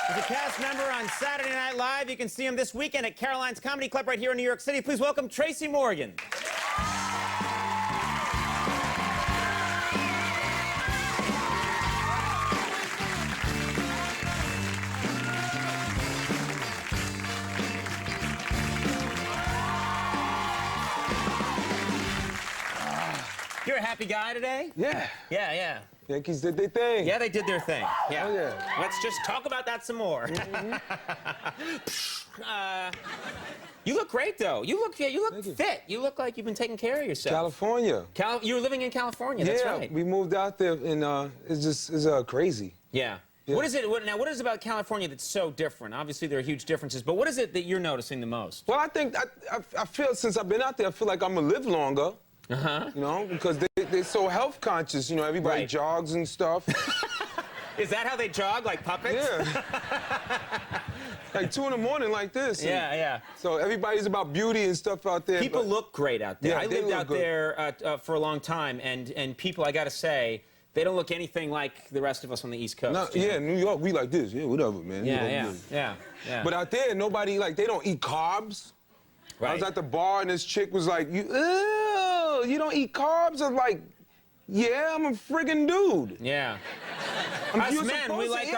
He's a cast member on Saturday Night Live. You can see him this weekend at Caroline's Comedy Club right here in New York City. Please welcome Tracy Morgan. You're a happy guy today? Yeah. Yeah. Yankees did their thing. Yeah, they did their thing. Yeah. Oh, yeah. Let's just talk about that some more. You look great, though. You look fit. You look like you've been taking care of yourself. California. You were living in California. That's right. Yeah, we moved out there, and it's crazy. Yeah. Yeah. What is it is about California that's so different? Obviously, there are huge differences, but what is it that you're noticing the most? Well, I think I feel since I've been out there, I feel like I'm gonna live longer. Uh-huh. You know, because they're so health conscious. You know, everybody jogs and stuff. Is that how they jog, like puppets? Yeah. Like 2 in the morning, like this. Yeah. So everybody's about beauty and stuff out there. People look great out there. Yeah, I lived out there for a long time, and people, I gotta say, they don't look anything like the rest of us on the East Coast. No, yeah, New York, we like this. Yeah, whatever, man. Yeah. But out there, nobody, like, they don't eat carbs. Right. I was at the bar, and this chick was like, you don't eat carbs? I'm like, yeah, I'm a friggin' dude. Yeah. Us men, we like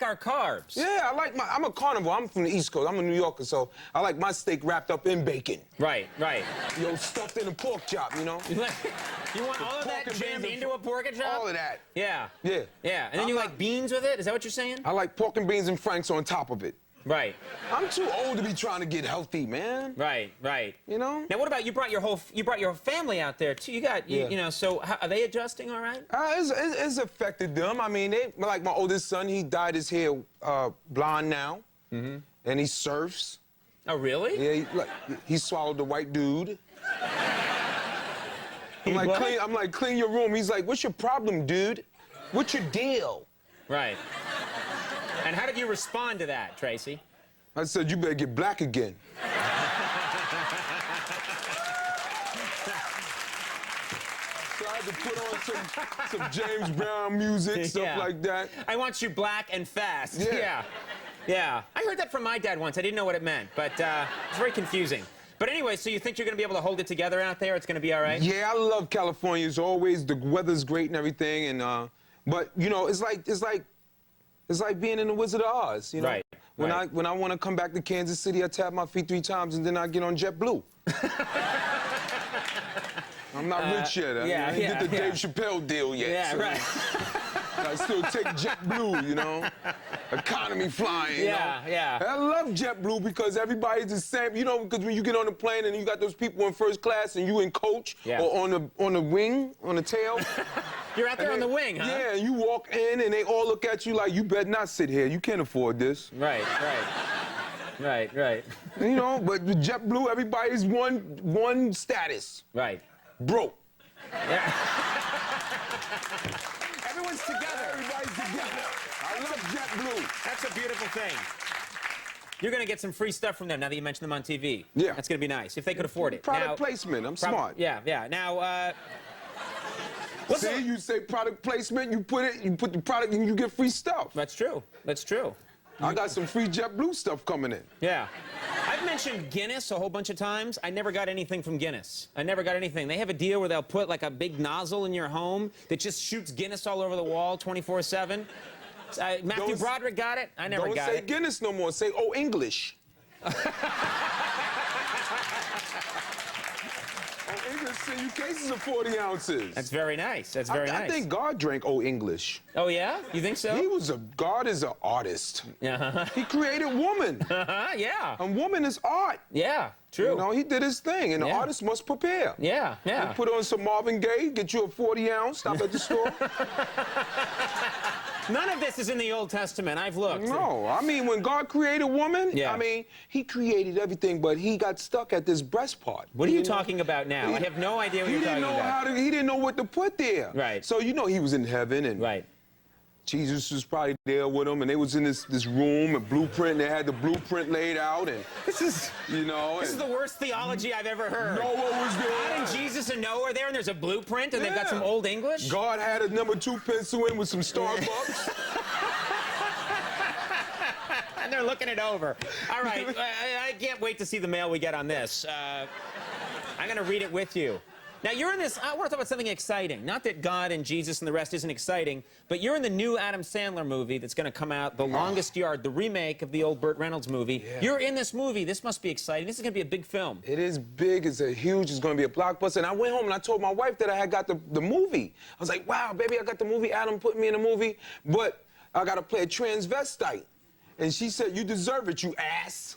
our carbs. Yeah, I'm a carnivore. I'm from the East Coast. I'm a New Yorker, so I like my steak wrapped up in bacon. Right. Yo, stuffed in a pork chop, you know? You want all of that jammed into a pork chop? All of that. Yeah. Yeah. And then you like beans with it? Is that what you're saying? I like pork and beans and franks on top of it. Right. I'm too old to be trying to get healthy, man. Right. You know? Now, what about you brought your family out there too? You know, so are they adjusting all right? It's affected them. I mean, like my oldest son, he dyed his hair blonde now, and he surfs. Oh, really? Yeah, he swallowed the white dude. I'm like, clean your room. He's like, what's your problem, dude? What's your deal? Right. And how did you respond to that, Tracy? I said, you better get black again. So I had to put on some James Brown music, stuff like that. I want you black and fast. Yeah. I heard that from my dad once. I didn't know what it meant, but it's very confusing. But anyway, so you think you're going to be able to hold it together out there? It's going to be all right? Yeah, I love California. It's always, the weather's great and everything, and but you know, it's like being in the Wizard of Oz, you know? Right. When I want to come back to Kansas City, I tap my feet 3 times and then I get on JetBlue. I'm not rich yet. I didn't get the Dave Chappelle deal yet. Yeah, so right. I still take JetBlue, you know? Economy flying, you know? Yeah. I love JetBlue because everybody's the same, you know, because when you get on the plane and you got those people in first class and you in coach or on the wing, on the tail. You're out there on the wing, huh? Yeah, you walk in and they all look at you like, you better not sit here. You can't afford this. Right. You know, but with JetBlue, everybody's one status. Right. Broke. Yeah. Everyone's together. Everybody's together. I love JetBlue. That's a beautiful thing. You're going to get some free stuff from them now that you mentioned them on TV. Yeah. That's going to be nice, if they could afford it. Product placement. I'm smart. Yeah. Now, see, you say product placement, you put the product and you get free stuff. That's true. I got some free JetBlue stuff coming in. Yeah. I've mentioned Guinness a whole bunch of times. I never got anything from Guinness. I never got anything. They have a deal where they'll put like a big nozzle in your home that just shoots Guinness all over the wall 24/7. Matthew Broderick got it. I never got it. Don't say Guinness no more. Say, oh, English. English send you cases of 40 ounces. That's very nice. That's very nice. I think God drank Old English. Oh, yeah? You think so? God is an artist. Yeah. He created woman. Yeah. And woman is art. Yeah, true. You know, he did his thing, and the artist must prepare. Yeah. You put on some Marvin Gaye, get you a 40 ounce, stop at the store. None of this is in the Old Testament. I've looked. No, I mean, when God created woman, I mean, he created everything, but he got stuck at this breast part. What are you talking about now? I have no idea what you're talking about. He didn't know what to put there. Right. So, you know, he was in heaven, and Jesus was probably there with him, and they was in this room, a blueprint, and they had the blueprint laid out, and this is the worst theology I've ever heard. Noah was there. God and Jesus and Noah are there, and there's a blueprint, and they've got some Old English? God had a #2 pencil in with some Starbucks. They're looking it over. All right, I can't wait to see the mail we get on this. I'm going to read it with you. Now, you're in this, I want to talk about something exciting. Not that God and Jesus and the rest isn't exciting, but you're in the new Adam Sandler movie that's going to come out, The Longest Yard, the remake of the old Burt Reynolds movie. Yeah. You're in this movie. This must be exciting. This is going to be a big film. It is big. It's going to be a blockbuster. And I went home and I told my wife that I had got the movie. I was like, wow, baby, I got the movie. Adam put me in the movie, but I got to play a transvestite. And she said, you deserve it, you ass.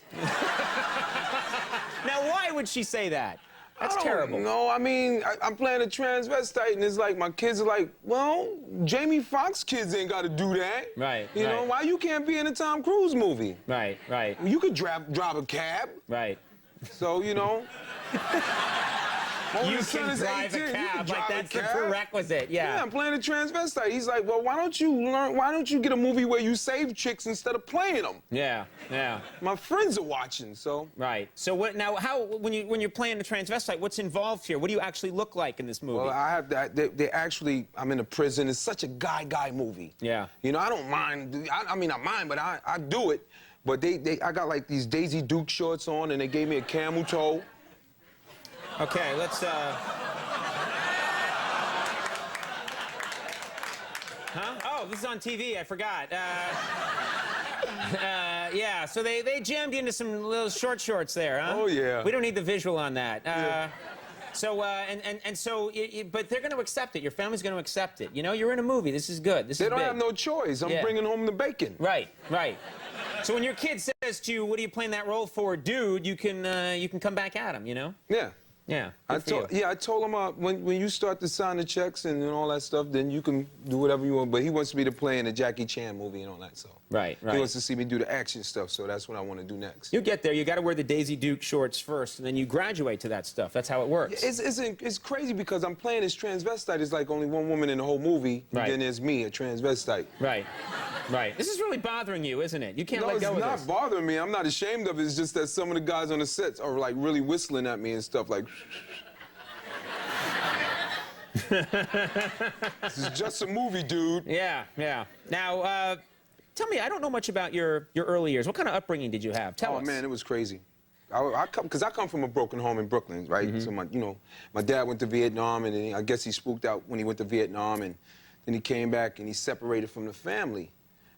Now, why would she say that? That's terrible. No, I mean, I'm playing a transvestite, and it's like, my kids are like, well, Jamie Foxx kids ain't got to do that. Right, You know, why you can't be in a Tom Cruise movie? Right, right. You could drive a cab. Right. So, you know. You can drive a cab, like that's the prerequisite, yeah. Yeah, I'm playing a transvestite. He's like, well, why don't you get a movie where you save chicks instead of playing them? Yeah, yeah. My friends are watching, so. Right. So what, now, when you're playing the transvestite, what's involved here? What do you actually look like in this movie? Well, I have that, I'm in a prison. It's such a guy movie. Yeah. You know, I don't mind, I mean, I mind, but I do it. But I got like these Daisy Duke shorts on, and they gave me a camel toe. Okay, let's, Huh? Oh, this is on TV, I forgot. Yeah, so they jammed you into some little shorts there, huh? Oh, yeah. We don't need the visual on that. Yeah. So, but they're going to accept it. Your family's going to accept it. You know, you're in a movie. This is good. This is big. They don't have no choice. I'm bringing home the bacon. Right, right. So when your kid says to you, what are you playing that role for, dude, you can come back at him, you know? Yeah. Yeah. I told him when you start to sign the checks and all that stuff, then you can do whatever you want. But he wants me to play in a Jackie Chan movie and all that, so. Right, right. He wants to see me do the action stuff, so that's what I want to do next. You get there, you got to wear the Daisy Duke shorts first, and then you graduate to that stuff. That's how it works. It's crazy because I'm playing this transvestite. It's like only one woman in the whole movie, and then there's me, a transvestite. Right, right. This is really bothering you, isn't it? You can't let go of this. No, it's not bothering me. I'm not ashamed of it. It's just that some of the guys on the sets are like really whistling at me and stuff like. This is just a movie, dude. Yeah, yeah. Now, tell me, I don't know much about your early years. What kind of upbringing did you have? Tell us. Oh, man, it was crazy. Because I come from a broken home in Brooklyn, right? So, my dad went to Vietnam, and I guess he spooked out when he went to Vietnam, and then he came back, and he separated from the family.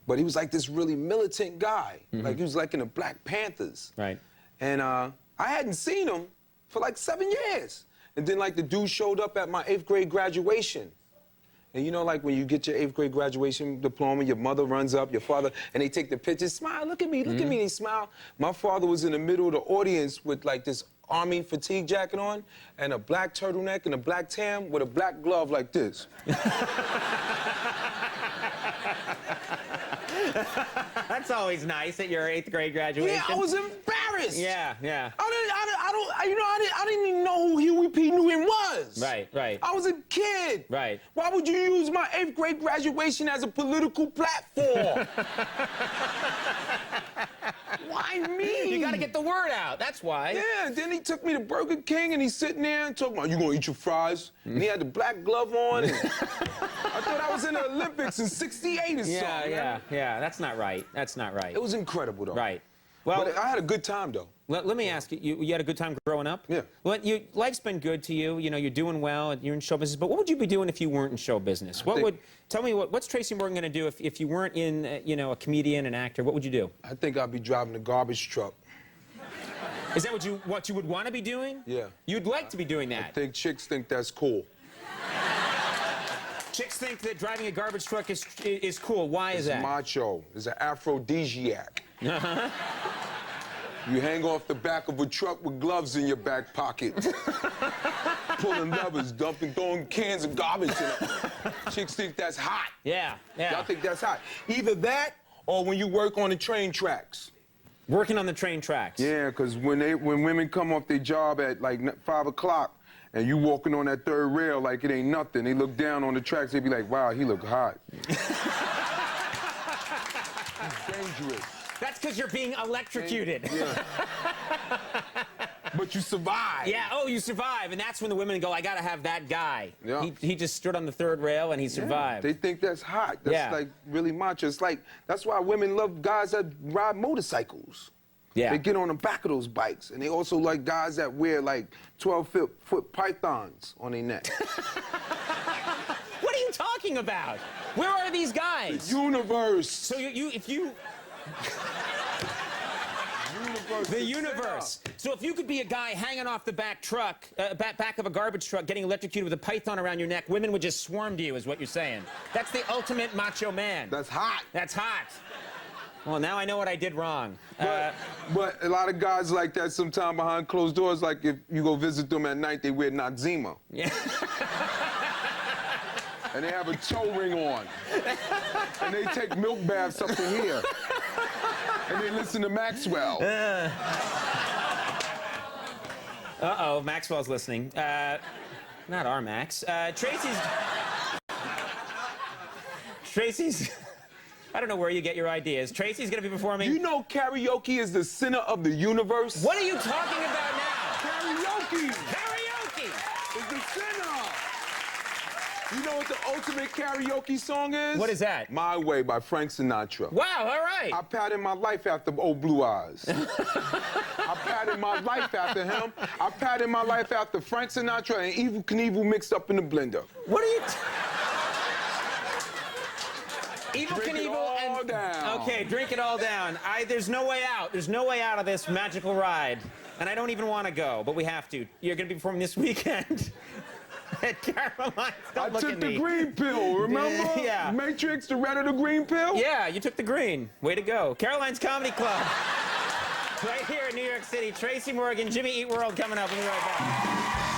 But he was like this really militant guy. Like, he was like in the Black Panthers. Right. And I hadn't seen him for like 7 years. And then, like, the dude showed up at my 8th grade graduation. And you know, like, when you get your 8th grade graduation diploma, your mother runs up, your father, and they take the pictures. Smile, look at me, look at me, and they smile. My father was in the middle of the audience with, like, this army fatigue jacket on and a black turtleneck and a black tam with a black glove like this. That's always nice at your 8th grade graduation. Yeah, I was embarrassed. Yeah, yeah. I didn't even know who Huey P. Newton was. Right, right. I was a kid. Right. Why would you use my 8th grade graduation as a political platform? Why me? You gotta get the word out, that's why. Yeah, and then he took me to Burger King, and he's sitting there and talking about, you gonna eat your fries? And he had the black glove on, and I thought I was in the Olympics in '68 or something. Yeah, that's not right. That's not right. It was incredible, though. Right. Well, but I had a good time, though. Let me ask you, you had a good time growing up? Yeah. Well, life's been good to you. You know, you're doing well, you're in show business, but what would you be doing if you weren't in show business? Tell me, what's Tracy Morgan going to do if you weren't in, a comedian, an actor? What would you do? I think I'd be driving a garbage truck. Is that what you would want to be doing? Yeah. You'd like to be doing that? I think chicks think that's cool. Chicks think that driving a garbage truck is cool. Why is that? It's macho. It's an aphrodisiac. Uh-huh. You hang off the back of a truck with gloves in your back pocket. Pulling levers, throwing cans of garbage in it. Chicks think that's hot. Yeah, yeah. Y'all think that's hot. Either that or when you work on the train tracks. Working on the train tracks. Yeah, because when women come off their job at like 5 o'clock and you walking on that third rail like it ain't nothing, they look down on the tracks, they be like, wow, he look hot. He's dangerous. That's because you're being electrocuted. Yeah. but you survive. Yeah, oh, you survive. And that's when the women go, I gotta have that guy. Yeah. He just stood on the third rail and he survived. They think that's hot. That's like really macho. It's like, that's why women love guys that ride motorcycles. Yeah. They get on the back of those bikes. And they also like guys that wear like 12-foot pythons on their neck. What are you talking about? Where are these guys? Universe. So if you... The universe. So if you could be a guy hanging off the back of a garbage truck, getting electrocuted with a python around your neck, women would just swarm to you, is what you're saying. That's the ultimate macho man. That's hot. That's hot. Well, now I know what I did wrong. But a lot of guys like that sometime behind closed doors, like if you go visit them at night, they wear Noxzema. Yeah. And they have a toe ring on. And they take milk baths up to here. And they listen to Maxwell. Uh-oh, Maxwell's listening. Not our Max. Tracy's... I don't know where you get your ideas. Tracy's gonna be performing... You know karaoke is the center of the universe? What are you talking about now? Karaoke! Karaoke! Is the center! You know what the ultimate karaoke song is? What is that? My Way by Frank Sinatra. Wow, all right. I patterned my life after Old Blue Eyes. I patterned my life after him. I patterned my life after Frank Sinatra and Evel Knievel mixed up in the blender. What are you... Evel Drink it Knievel all and... down. Okay, drink it all down. There's no way out. There's no way out of this magical ride. And I don't even want to go, but we have to. You're going to be performing this weekend at Caroline's. Don't look I took at the me. green pill, remember? Yeah. Matrix, the red of the green pill? Yeah, you took the green. Way to go. Caroline's Comedy Club. Right here in New York City. Tracy Morgan, Jimmy Eat World coming up. We'll be right back.